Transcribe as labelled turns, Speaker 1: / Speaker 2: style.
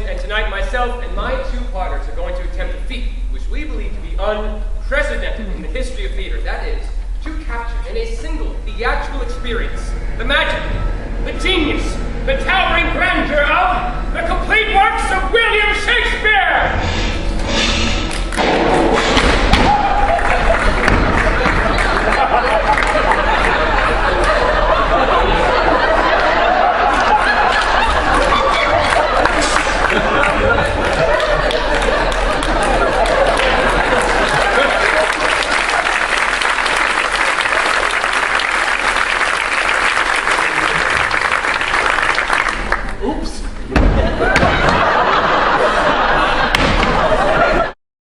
Speaker 1: Hanson, and tonight myself and my two partners are going to attempt a feat which we believe to be unprecedented in the history of theater. That is, to capture in a single theatrical experience the magic, the genius, the towering grandeur of the complete works